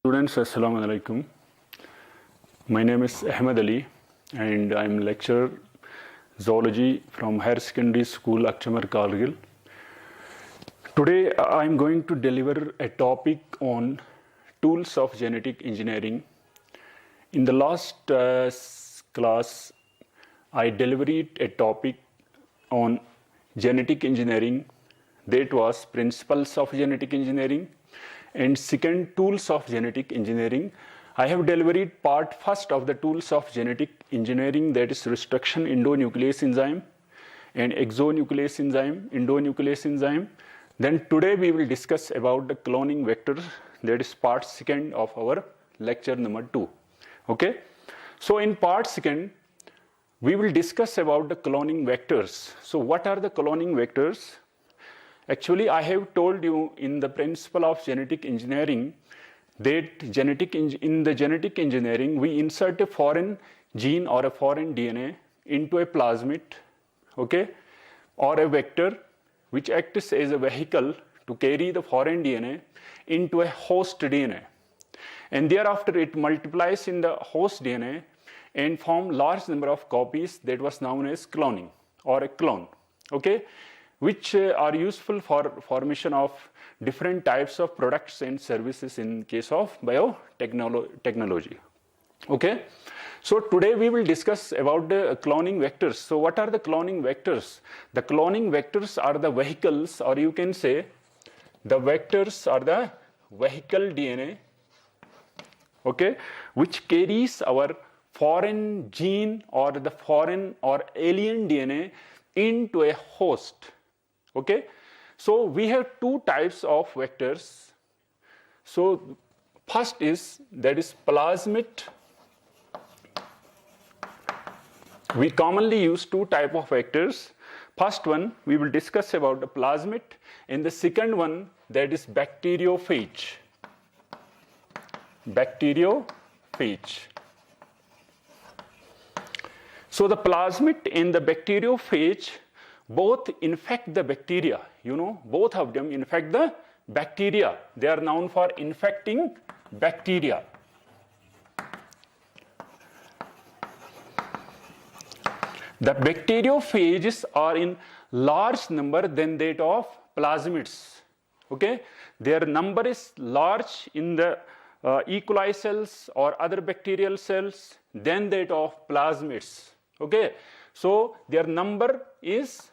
Students, Assalamu alaikum. My name is Ahmed Ali and I'm lecturer zoology from Higher Secondary School, Akchamar, Kargil. Today I'm going to deliver a topic on tools of genetic engineering. In the last class, I delivered a topic on genetic engineering, that was principles of genetic engineering, and second, tools of genetic engineering. I have delivered part first of the tools of genetic engineering, that is restriction endonuclease enzyme and exonuclease enzyme, endonuclease enzyme. Then today we will discuss about the cloning vector, that is part second of our lecture number 2. Okay. So in part second, we will discuss about the cloning vectors. So what are the cloning vectors? Actually, I have told you in the principle of genetic engineering that in the genetic engineering, we insert a foreign gene or a foreign DNA into a plasmid, okay, or a vector which acts as a vehicle to carry the foreign DNA into a host DNA. And thereafter, it multiplies in the host DNA and form large number of copies, that was known as cloning or a clone, okay, which are useful for formation of different types of products and services in case of biotechnology. Okay. So today we will discuss about the cloning vectors. So what are the cloning vectors? The cloning vectors are the vehicles, or you can say the vectors are the vehicle DNA, okay, which carries our foreign gene or the foreign or alien DNA into a host. Okay, so we have two types of vectors. So first is, that is plasmid. We commonly use two types of vectors. First one we will discuss about the plasmid, and the second one, that is bacteriophage. Bacteriophage. So the plasmid and the bacteriophage both infect the bacteria, both of them infect the bacteria. They are known for infecting bacteria. The bacteriophages are in large number than that of plasmids. Okay, their number is large in the E. coli cells or other bacterial cells than that of plasmids. Okay, so their number is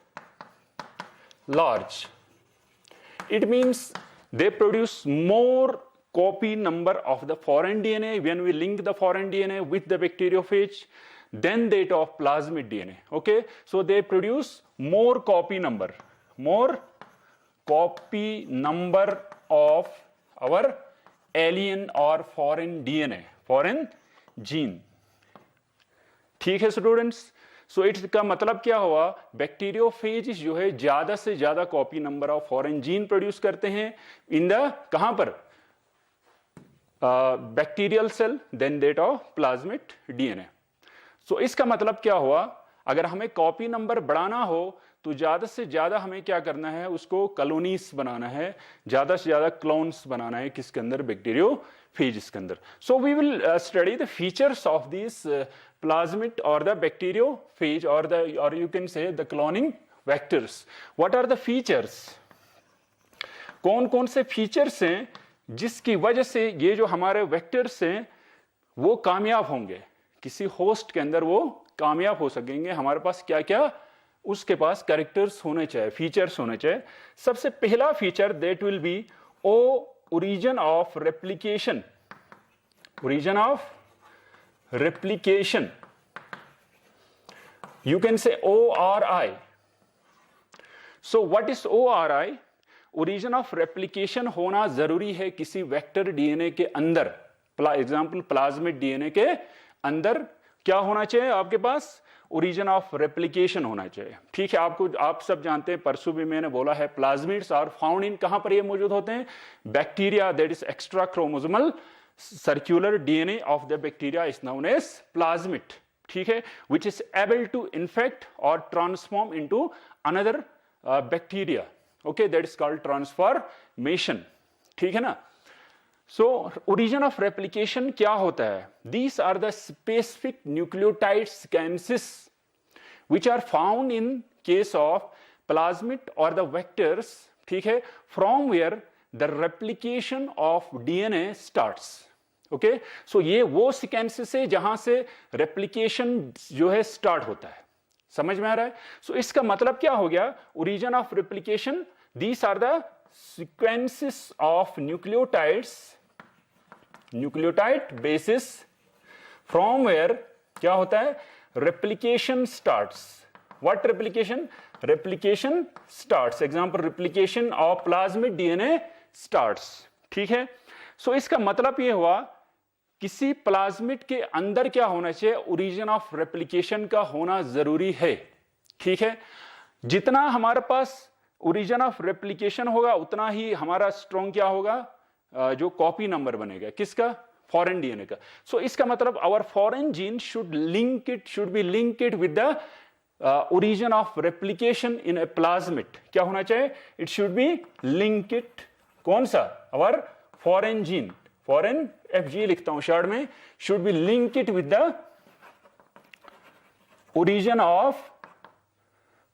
large. It means they produce more copy number of the foreign DNA when we link the foreign DNA with the bacteriophage than that of plasmid DNA. Okay, so they produce more copy number of our alien or foreign DNA, foreign gene. ठीक है students. So it's का मतलब क्या हुआ, bacteriophage जो है ज्यादा से ज्यादा copy number of foreign gene produce करते हैं इन द कहां पर bacterial cell then that of plasmid DNA. So इसका मतलब क्या हुआ, अगर हमें कॉपी नंबर बढ़ाना हो तो ज्यादा से ज्यादा हमें क्या करना है, उसको कॉलोनीज बनाना है, ज्यादा से ज्यादा क्लोन्स बनाना है किसके अंदर, बैक्टीरियोफेज के अंदर. So we will study the features of this plasmid or the bacteriophage or you can say the cloning vectors. What are the features? कौन कौन से फीचर्स हैं जिसकी वजह से ये जो हमारे वेक्टर्स हैं वो कामयाब होंगे, किसी होस्ट के अंदर वो कामयाब हो सकेंगे. हमारे पास क्या क्या उसके पास कैरेक्टर्स होने चाहिए, फीचर्स होने चाहिए. सबसे पहला feature that will be origin of replication. Origin of replication, you can say ORI. So what is ORI? Origin of replication होना जरूरी है किसी वेक्टर डीएनए के अंदर. एग्जाम्पल प्लाज्मिड डीएनए के अंदर क्या होना चाहिए आपके पास, ओरिजिन ऑफ रेप्लिकेशन होना चाहिए. ठीक है, आप सब जानते हैं, परसों भी मैंने बोला है, प्लाज्मिड्स आर फाउंड इन, कहां पर ये मौजूद होते हैं, bacteria, that is extra chromosomal circular DNA of the bacteria is known as plasmid. ठीक है, which is able to infect or transform into another bacteria. Okay, that is called transformation. ठीक है ना. सो ओरिजिन ऑफ रेप्लिकेशन क्या होता है? These are the specific nucleotide sequences which are found in case of plasmid और the vectors, ठीक है, from where the replication of DNA starts. Okay, so ये वो सीक्वेंसेस है जहां से रेप्लिकेशन जो है स्टार्ट होता है। समझ में आ रहा है? सो इसका मतलब क्या हो गया? Origin of replication, these are the sequences of nucleotide bases from where क्या होता है? Replication starts. What replication? Replication starts. Example, replication of plasmid DNA starts. ठीक है, सो इसका मतलब यह हुआ किसी प्लाज्मिड के अंदर क्या होना चाहिए? ओरिजिन ऑफ रेप्लिकेशन का होना जरूरी है। ठीक है, जितना हमारे पास ओरिजिन ऑफ रेप्लिकेशन होगा उतना ही हमारा स्ट्रॉन्ग क्या होगा? जो कॉपी नंबर बनेगा किसका? फॉरेन डीएनए का। सो इसका मतलब our foreign gene should be linked with the origin of replication in a plasmid. क्या होना चाहिए? It should be linked. कौन सा? Our foreign gene, foreign FG लिखता हूं शॉर्ट में, should be linked with the origin of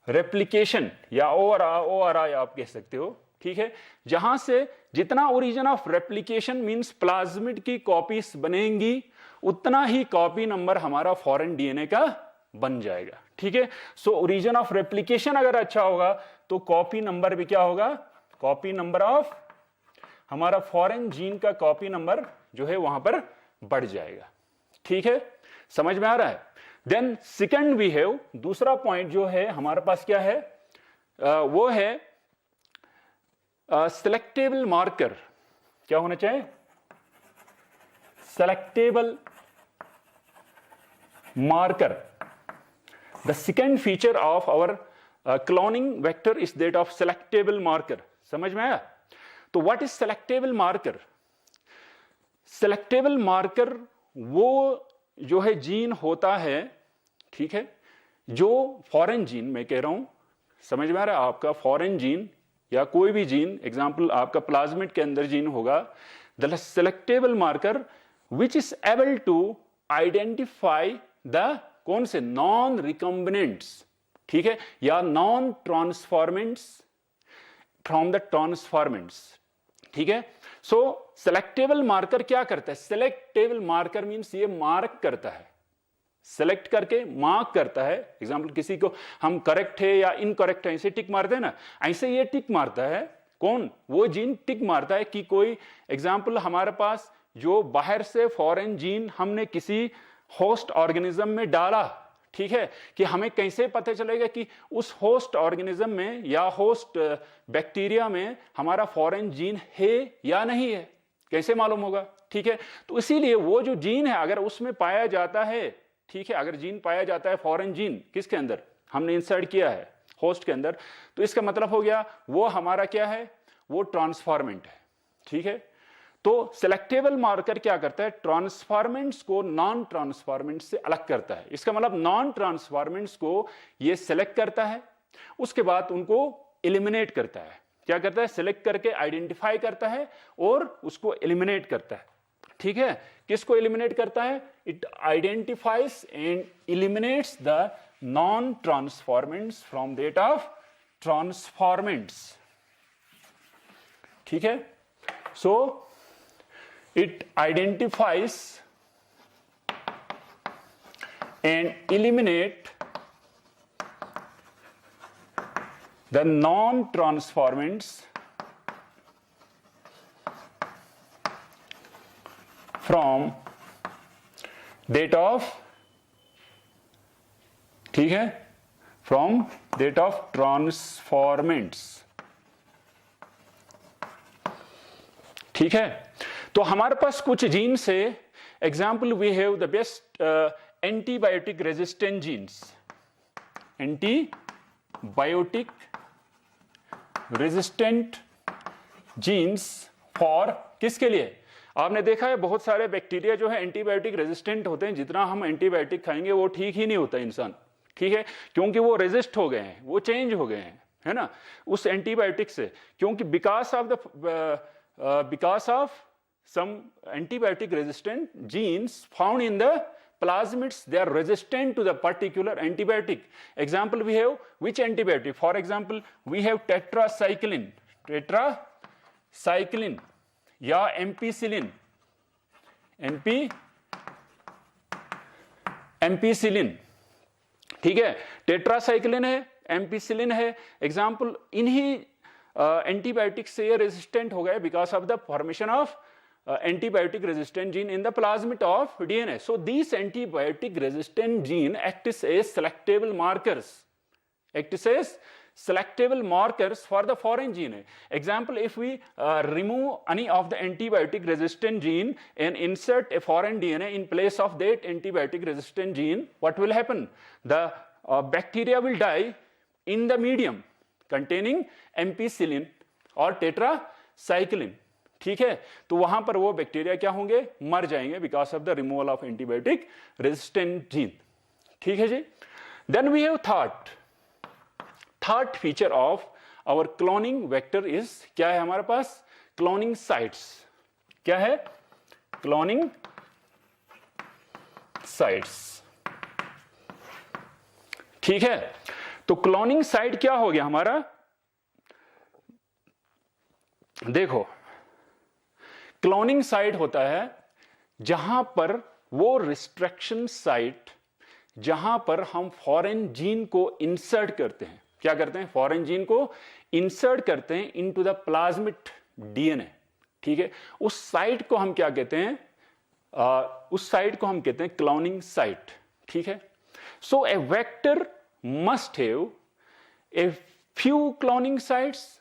replication, या ORI आप कह सकते हो। ठीक है, जहां से जितना origin of replication means plasmid की कॉपीज बनेंगी उतना ही कॉपी नंबर हमारा फॉरेन डीएनए का बन जाएगा। ठीक है, सो ओरिजिन ऑफ रेप्लिकेशन अगर अच्छा होगा तो कॉपी नंबर भी क्या होगा? कॉपी नंबर ऑफ हमारा फॉरेन जीन का कॉपी नंबर जो है वहां पर बढ़ जाएगा। ठीक है, समझ में आ रहा है? देन सेकंड वी हैव, दूसरा पॉइंट जो है हमारे पास क्या है? वो है सिलेक्टेबल मार्कर। क्या होना चाहिए? Selectable marker. The second feature of our cloning vector is that of selectable marker. समझ में आया? तो what is selectable marker? Selectable marker वो जो है जीन होता है, ठीक है, जो फॉरेन जीन मैं कह रहा हूं, समझ में आ रहा है? आपका फॉरेन जीन या कोई भी जीन, एग्जांपल आपका प्लाज्मिड के अंदर जीन होगा, the selectable marker which is able to identify the कौन से? नॉन रिकम्बिनेंट्स, ठीक है, या non transformants from the transformants. ठीक है, सो सेलेक्टेबल मार्कर क्या करता है? सेलेक्टेबल मार्कर मींस ये मार्क करता है, सेलेक्ट करके मार्क करता है। एग्जांपल, किसी को हम करेक्ट है या इनकरेक्ट है ऐसे टिक मारते हैं ना, ऐसे ये टिक मारता है। कौन? वो जीन टिक मारता है कि कोई, एग्जांपल हमारे पास जो बाहर से फॉरेन जीन हमने किसी होस्ट ऑर्गेनिज्म में डाला, ठीक है, कि हमें कैसे पता चलेगा कि उस होस्ट ऑर्गेनिज्म में या होस्ट बैक्टीरिया में हमारा फॉरेन जीन है या नहीं है? कैसे मालूम होगा? ठीक है, तो इसीलिए वो जो जीन है अगर उसमें पाया जाता है, ठीक है, अगर जीन पाया जाता है फॉरेन जीन किसके अंदर? हमने इंसर्ट किया है होस्ट के अंदर, तो इसका मतलब हो गया वो हमारा क्या है? वो ट्रांसफॉर्मेंट है। ठीक है, तो सिलेक्टेबल मार्कर क्या करता है? ट्रांसफॉर्मेंट्स को नॉन ट्रांसफॉर्मेंट्स से अलग करता है। इसका मतलब नॉन ट्रांसफॉर्मेंट्स को ये सिलेक्ट करता है, उसके बाद उनको एलिमिनेट करता है। क्या करता है? सिलेक्ट करके आइडेंटिफाई करता है और उसको एलिमिनेट करता है। ठीक है, किसको एलिमिनेट करता है? It identifies and eliminates the non transformants from that of transformants. ठीक है, सो it identifies and eliminate the non-transformants from that of, ठीक है, from that of transformants। ठीक है, तो हमारे पास कुछ जीन से, example we have the best antibiotic resistant genes. Antibiotic resistant genes for किसके लिए? आपने देखा है बहुत सारे बैक्टीरिया जो है एंटीबायोटिक रेजिस्टेंट होते हैं। जितना हम एंटीबायोटिक खाएंगे वो ठीक ही नहीं होता इंसान, ठीक है, क्योंकि वो रेजिस्ट हो गए हैं, वो चेंज हो गए हैं, है ना, उस एंटीबायोटिक से, क्योंकि because of some antibiotic resistant genes found in the plasmids. They are resistant to the particular antibiotic. Example, we have which antibiotic? For example, we have tetracycline या ampicillin, एम्पीसिलिन, ठीक है, टेट्रासाइक्लिन है, ampicillin है, example इन्हीं antibiotic से ये resistant हो गए because of the formation of antibiotic resistant gene in the plasmid of DNA. So these antibiotic resistant gene act as selectable markers for the foreign gene. Example, if we remove any of the antibiotic resistant gene and insert a foreign DNA in place of that antibiotic resistant gene, what will happen? The bacteria will die in the medium containing ampicillin or tetracycline. ठीक है, तो वहां पर वो bacteria क्या होंगे, मर जाएंगे because of the removal of antibiotic resistant gene. ठीक है जी. Then we have third feature of our cloning vector is, क्या है हमारे पास, क्लोनिंग साइट्स. क्या है, क्लोनिंग साइट्स. ठीक है, तो क्लोनिंग साइट क्या हो गया हमारा, देखो क्लोनिंग साइट होता है जहां पर वो रिस्ट्रिक्शन साइट जहां पर हम फॉरेन जीन को इंसर्ट करते हैं. क्या करते हैं, फॉरेन जीन को इंसर्ट करते हैं इनटू द प्लाज्मिड डीएनए. ठीक है, उस साइट को हम क्या कहते हैं, उस साइट को हम कहते हैं क्लोनिंग साइट. ठीक है, so a vector must have a few cloning sites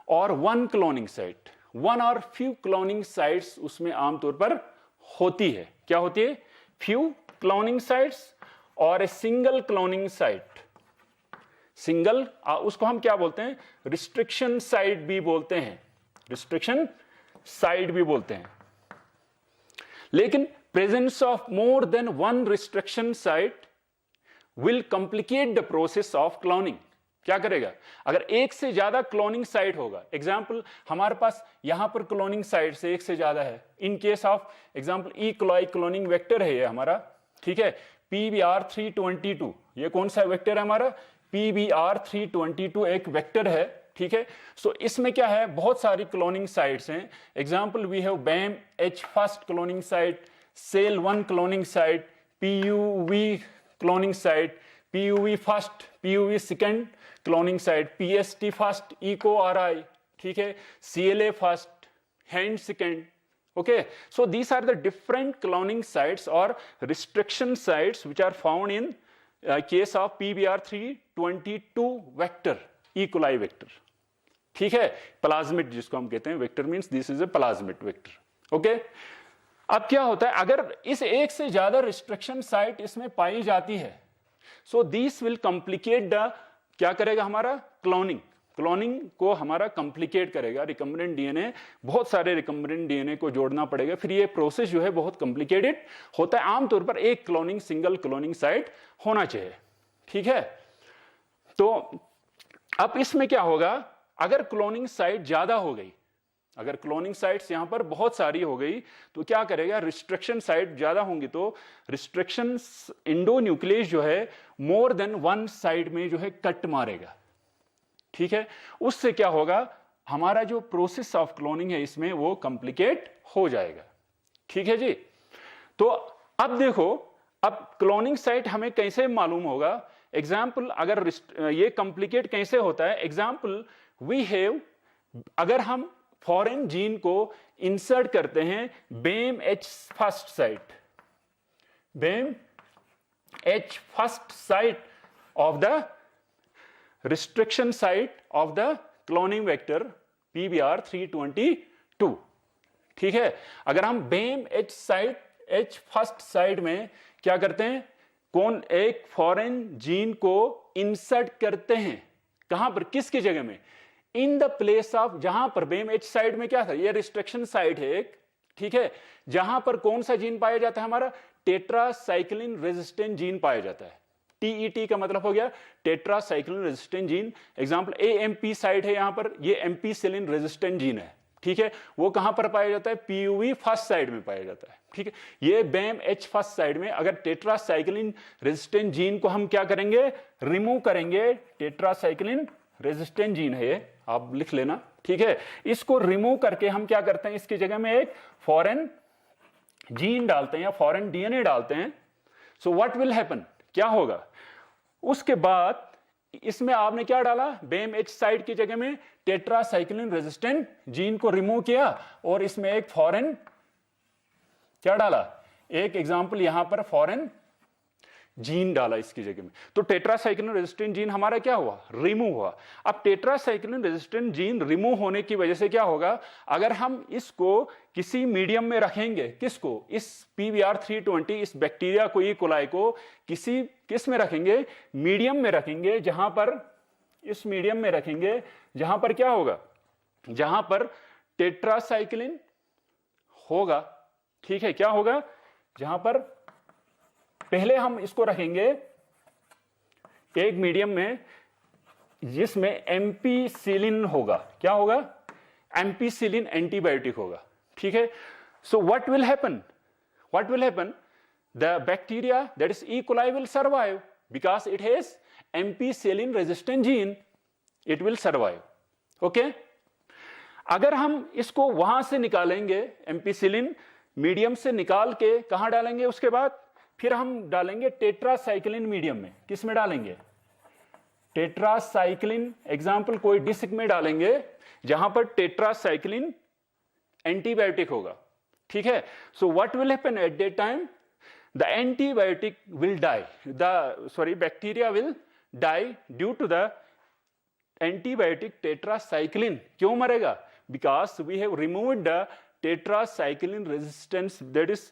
और वन क्लोनिंग साइट. वन और फ्यू क्लोनिंग साइट्स उसमें आमतौर पर होती है. क्या होती है, फ्यू क्लोनिंग साइट्स और a single cloning site. Single उसको हम क्या बोलते हैं, रिस्ट्रिक्शन साइट भी बोलते हैं, रिस्ट्रिक्शन साइट भी बोलते हैं. लेकिन presence of more than one restriction site will complicate the process of cloning. क्या करेगा, अगर एक से ज्यादा क्लोनिंग साइट होगा, एग्जाम्पल हमारे पास यहां पर क्लोनिंग साइट से एक से ज्यादा है, इन case of example E coli cloning vector है ये हमारा. ठीक है, PBR322, ये कौन सा वेक्टर है हमारा, PBR322 एक वेक्टर है. ठीक है, सो इसमें क्या है, बहुत सारी क्लोनिंग साइट्स हैं. Example we have BAM H first cloning site, SAIL1 cloning site, PUV cloning site, PUV first, PUV second cloning site, PST first, EcoRI. ठीक है, CLA first, HAND second. Okay, so these are the different cloning sites or restriction sites which are found in case of PBR322 vector, E. coli vector. ठीक है, plasmid जिसको हम कहते हैं, vector means this is a plasmid vector. Okay, अब क्या होता है, अगर इस एक से ज्यादा रिस्ट्रिक्शन साइट इसमें पाई जाती है, so this will complicate the, क्या करेगा हमारा, क्लोनिंग. क्लोनिंग को हमारा कॉम्प्लिकेट करेगा. रिकम्बिनेंट डीएनए, बहुत सारे रिकम्बिनेंट डीएनए को जोड़ना पड़ेगा, फिर ये प्रोसेस जो है बहुत कॉम्प्लिकेटेड होता है. आमतौर पर एक क्लोनिंग, सिंगल क्लोनिंग साइट होना चाहिए. ठीक है, तो अब इसमें क्या होगा, अगर क्लोनिंग साइट ज्यादा हो गई, अगर क्लोनिंग साइट्स यहां पर बहुत सारी हो गई, तो क्या करेगा, रिस्ट्रिक्शन साइट ज्यादा होंगी तो रिस्ट्रिक्शन इंडोन्यूक्लियस जो है मोर देन वन साइड में जो है कट मारेगा. ठीक है, उससे क्या होगा, हमारा जो प्रोसेस ऑफ क्लोनिंग है इसमें वो कॉम्प्लिकेट हो जाएगा. ठीक है जी. तो अब देखो, अब क्लोनिंग साइट हमें कैसे मालूम होगा, एग्जाम्पल अगर ये कॉम्प्लिकेट कैसे होता है, एग्जाम्पल वी हैव, अगर हम फॉरेन जीन को इंसर्ट करते हैं BAM H first sight, BAM H first sight of the restriction site of the cloning vector PBR322. ठीक है, अगर हम BAM H site, H first sight में क्या करते हैं, कौन एक फॉरेन जीन को इंसर्ट करते हैं, कहां पर, किसकी जगह में, इन द प्लेस ऑफ, जहां पर BAM H साइट में क्या था, ये रिस्ट्रिक्शन साइट है एक. ठीक है, जहां पर कौन सा जीन पाया जाता है हमारा, टेट्रासाइक्लिन रेजिस्टेंट जीन पाया जाता है. TET का मतलब हो गया tetracycline resistant gene. Example AMP site है यहां पर, ये एम्पीसिलिन रेजिस्टेंट जीन है. ठीक है, वो कहां पर पाया जाता है? पीयूवी फर्स्ट साइड में पाया जाता है। ठीक है, ये BAMH फर्स्ट साइड में अगर टेट्रासाइक्लिन रेजिस्टेंट जीन को हम क्या करेंगे? रिमूव करेंगे। टेट्रासाइक्लिन रेजिस्टेंट जीन है ये, आप लिख लेना। ठीक है, इसको रिमूव करके हम क्या करते हैं? इसकी जगह में एक फॉरेन जीन डालते हैं या फॉरेन DNA डालते हैं। सो व्हाट विल हैपन? क्या होगा? उसके बाद इसमें आपने क्या डाला? BAMH साइड की जगह में टेट्रासाइक्लिन रेजिस्टेंट जीन को रिमूव किया और इसमें एक फॉरेन क्या डाला? एक एग्जांपल यहां पर फॉरेन जीन डाला इसकी जगह में। तो टेट्रासाइक्लिन रेजिस्टेंट जीन हमारा क्या हुआ? रिमूव हुआ। अब टेट्रासाइक्लिन रेजिस्टेंट जीन रिमूव होने की वजह से क्या होगा? अगर हम इसको किसी मीडियम में रखेंगे, किसको? इस PBr320 इस बैक्टीरिया को, ई कोलाई को किस में रखेंगे? मीडियम में रखेंगे, जहां पर इस मीडियम में रखेंगे जहां पर क्या होगा? जहां पर टेट्रासाइक्लिन होगा। ठीक है, क्या होगा? जहां पर पहले हम इसको रखेंगे एक मीडियम में जिसमें एम्पीसिलिन होगा। क्या होगा? एम्पीसिलिन एंटीबायोटिक होगा। ठीक है, so what will happen? What will happen? The bacteria that is E coli will survive because it has ampicillin resistant gene, it will survive. Okay, अगर हम इसको वहां से निकालेंगे, एम्पीसिलिन मीडियम से निकाल के कहां डालेंगे? उसके बाद फिर हम डालेंगे टेट्रासाइक्लिन मीडियम में। किस में डालेंगे? टेट्रासाइक्लिन, एग्जाम्पल कोई डिस्क में डालेंगे जहां पर टेट्रासाइक्लिन एंटीबायोटिक होगा। ठीक है, so what will happen at that time? The antibiotic will die, bacteria will die due to the antibiotic tetracycline. क्यों मरेगा? Because we have removed the tetracycline resistance, that is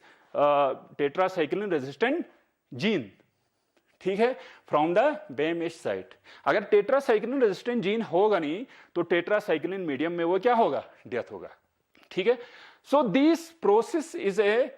tetracycline resistant gene. ठीक है, from the BAMH site. अगर tetracycline resistant gene होगा नहीं तो tetracycline medium में वो क्या होगा? डेथ होगा। ठीक है, so this process is a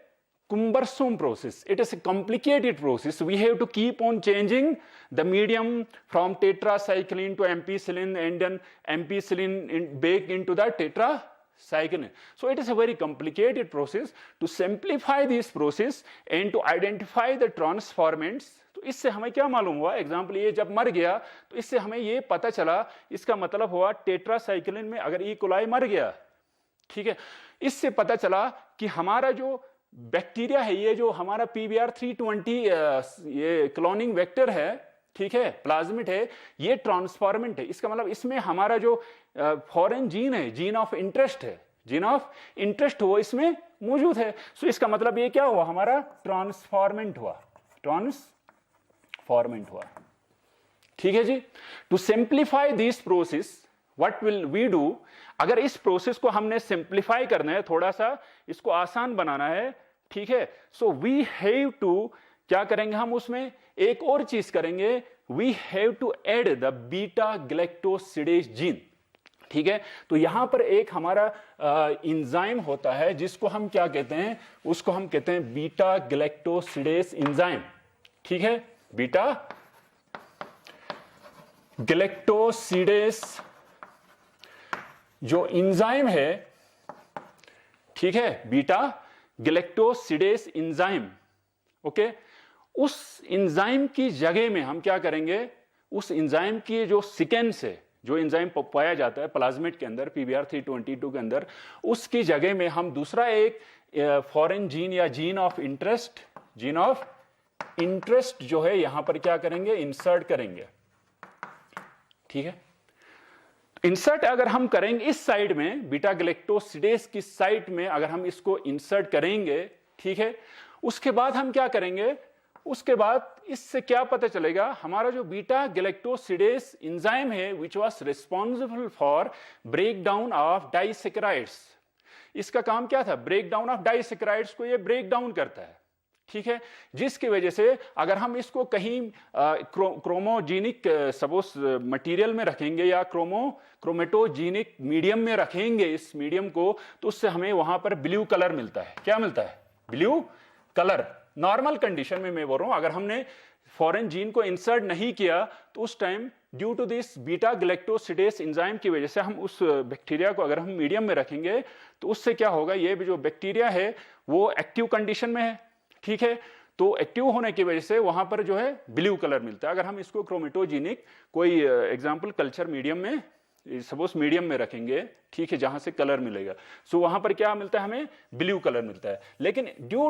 cumbersome process. It is a complicated process. We have to keep on changing the medium from tetracycline to ampicillin and then ampicillin baked into the tetracycline. So it is a very complicated process. To simplify this process and to identify the transformants, तो इससे हमें क्या मालूम हुआ? Example ये जब मर गया तो इससे हमें ये पता चला, इसका मतलब हुआ टेट्रासाइक्लिन में अगर ई कोलाई मर गया, ठीक है, इससे पता चला कि हमारा जो बैक्टीरिया है, ये जो हमारा PBr320 ये क्लोनिंग वेक्टर है, ठीक है, प्लाज्मिड है, ये ट्रांसफॉर्मेंट है। इसका मतलब इसमें हमारा जो फॉरेन जीन है, जीन ऑफ इंटरेस्ट है, जीन ऑफ इंटरेस्ट वो इसमें मौजूद है। सो इसका मतलब ये क्या हुआ? हमारा ट्रांसफॉर्मेंट हुआ, ट्रांसफॉर्मेंट हुआ। ठीक है जी, to simplify this process what will we do? अगर इस प्रोसेस को हमने सिंप्लीफाई करना है, थोड़ा सा इसको आसान बनाना है, ठीक है, सो वी हैव टू क्या करेंगे? हम उसमें एक और चीज करेंगे, we have to add the beta galactosidase gene. ठीक है, तो यहां पर एक हमारा इंजाइम होता है जिसको हम क्या कहते हैं? उसको हम कहते हैं बीटा गैलेक्टोसिडेज इंजाइम। ठीक है, बीटा गैलेक्टोसिडेज जो इंजाइम है, ठीक है, बीटा गैलेक्टोसिडेज इंजाइम। ओके, उस इंजाइम की जगह में हम क्या करेंगे? उस इंजाइम की जो सीक्वेंस है, जो इंजाइम पाया जाता है प्लाज्मिड के अंदर, PBr322 के अंदर, उसकी जगह में हम दूसरा एक फॉरेन जीन या जीन ऑफ इंटरेस्ट जो है यहां पर क्या करेंगे? इंसर्ट करेंगे। ठीक है, इंसर्ट अगर हम करेंगे इस साइड में, बीटा गैलेक्टोसिडेज की साइट में अगर हम इसको इंसर्ट करेंगे, ठीक है, उसके बाद हम क्या करेंगे? उसके बाद इससे क्या पता चलेगा? हमारा जो बीटा गैलेक्टोसिडेज एंजाइम है which was responsible for break down of disaccharides, इसका काम क्या था? ब्रेक डाउन ऑफ डाइसैकेराइड्स को ये ब्रेक डाउन करता है। ठीक है, जिसकी वजह से अगर हम इसको कहीं क्रोमोजेनिक सपोज मटेरियल में रखेंगे या क्रोमेटोजेनिक मीडियम में रखेंगे इस मीडियम को, तो उससे हमें वहां पर ब्लू कलर मिलता है। क्या मिलता है? Blue colour. नॉर्मल कंडीशन में मैं बोल रहा हूं, अगर हमने फॉरेन जीन को इंसर्ट नहीं किया तो उस time due to this beta galactosidase enzyme की वजह से हम उस बैक्टीरिया को अगर हम मीडियम में रखेंगे तो उससे क्या होगा, ये जो बैक्टीरिया है वो एक्टिव कंडीशन में है, ठीक है। तो एक्टिव होने की वजह से वहां पर जो है ब्लू कलर मिलता है। अगर हम इसको क्रोमेटोजेनिक कोई एग्जांपल कल्चर मीडियम में, सपोज मीडियम में रखेंगे, ठीक है, जहां से कलर मिलेगा, सो वहां पर क्या मिलता है, हमें ब्लू कलर मिलता है। लेकिन due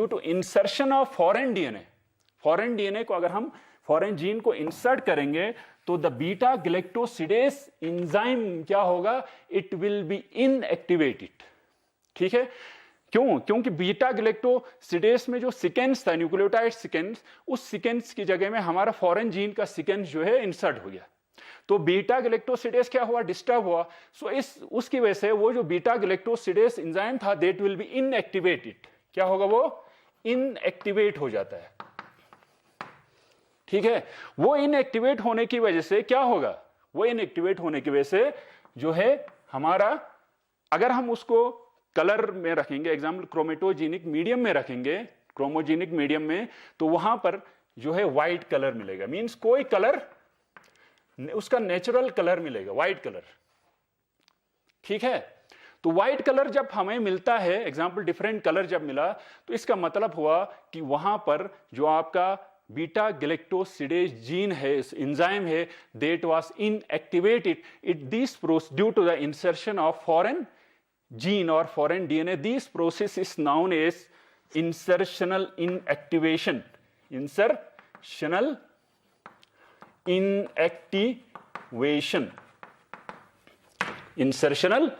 to insertion of foreign DNA को अगर हम फॉरेन जीन को इंसर्ट करेंगे तो द बीटा गैलेक्टोसिडेस एंजाइम क्या होगा, इट विल बी इनएक्टिवेटेड, ठीक है। क्यों? क्योंकि बीटा गैलेक्टोसिडेस में जो सीक्वेंस था, न्यूक्लियोटाइड सीक्वेंस, उस सीक्वेंस की जगह में हमारा फॉरेन जीन का सीक्वेंस जो है इंसर्ट हो गया। तो बीटा गैलेक्टोसिडेस क्या हुआ, डिस्टर्ब हुआ। सो उसकी वजह से वो जो बीटा गैलेक्टोसिडेस एंजाइम था दैट विल बी इनएक्टिवेटेड। क्या होगा, वो इनएक्टिवेट हो जाता है, ठीक है। वो इनएक्टिवेट होने की वजह से क्या होगा, वो इनएक्टिवेट होने की वजह से जो है हमारा, अगर हम उसको कलर में रखेंगे, एग्जाम्पल क्रोमेटोजेनिक मीडियम में रखेंगे, क्रोमोजेनिक मीडियम में, तो वहां पर जो है व्हाइट कलर मिलेगा। मींस कोई कलर, उसका नेचुरल कलर मिलेगा, व्हाइट कलर, ठीक है। तो व्हाइट कलर जब हमें मिलता है, एग्जाम्पल डिफरेंट कलर जब मिला, तो इसका मतलब हुआ कि वहां पर जो आपका बीटा गैलेक्टोसिडेस जीन है, एंजाइम है, that was inactivated. It this process due to the insertion of foreign gene or foreign DNA. This process is known as insertional inactivation. Insertional inactivation. Insertional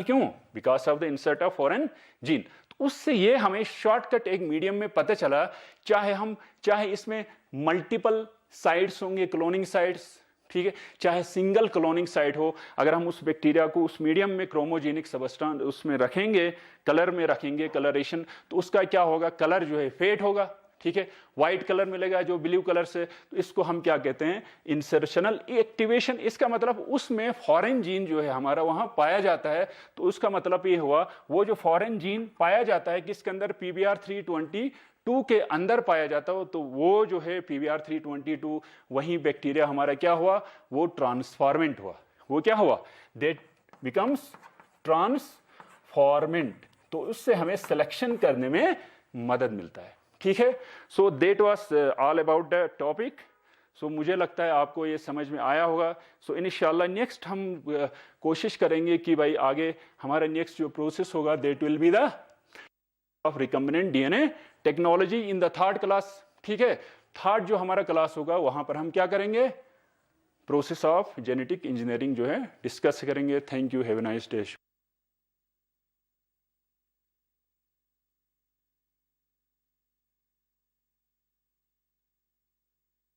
क्यों? Because of the insert of foreign gene. तो उससे ये हमें shortcut एक medium में पता चला, चाहे इसमें मल्टीपल साइट्स होंगे, क्लोनिंग साइट्स, ठीक है, चाहे सिंगल क्लोनिंग साइट हो, अगर हम उस बैक्टीरिया को उस मीडियम में क्रोमोजेनिक सबस्टेंस उसमें रखेंगे, कलर में रखेंगे, कलरेशन, तो उसका क्या होगा, कलर जो है फेड होगा, ठीक है, व्हाइट कलर मिलेगा जो ब्लू कलर से। तो इसको हम क्या कहते हैं, इंसर्शनल एक्टिवेशन। इसका मतलब उसमें फॉरेन जीन जो है हमारा वहां पाया जाता है। तो उसका मतलब ये हुआ, वो जो फॉरेन जीन पाया जाता है किसके अंदर, PBR322 के अंदर पाया जाता हो, तो वो जो है PBR322 वही बैक्टीरिया हमारा क्या हुआ, वो ट्रांसफॉर्मेंट हुआ। वो क्या हुआ, दैट बिकम्स ट्रांसफॉर्मेंट। तो उससे हमें सिलेक्शन करने में मदद मिलता है, ठीक है। So that was all about the topic. So मुझे लगता है आपको ये समझ में आया होगा। सो इंशाल्लाह नेक्स्ट हम कोशिश करेंगे कि भाई आगे हमारा नेक्स्ट जो प्रोसेस होगा that will be the of recombinant DNA technology in the third class, ठीक है। थर्ड जो हमारा क्लास होगा वहां पर हम क्या करेंगे, प्रोसेस ऑफ जेनेटिक इंजीनियरिंग जो है डिस्कस करेंगे। Thank you, have a nice day.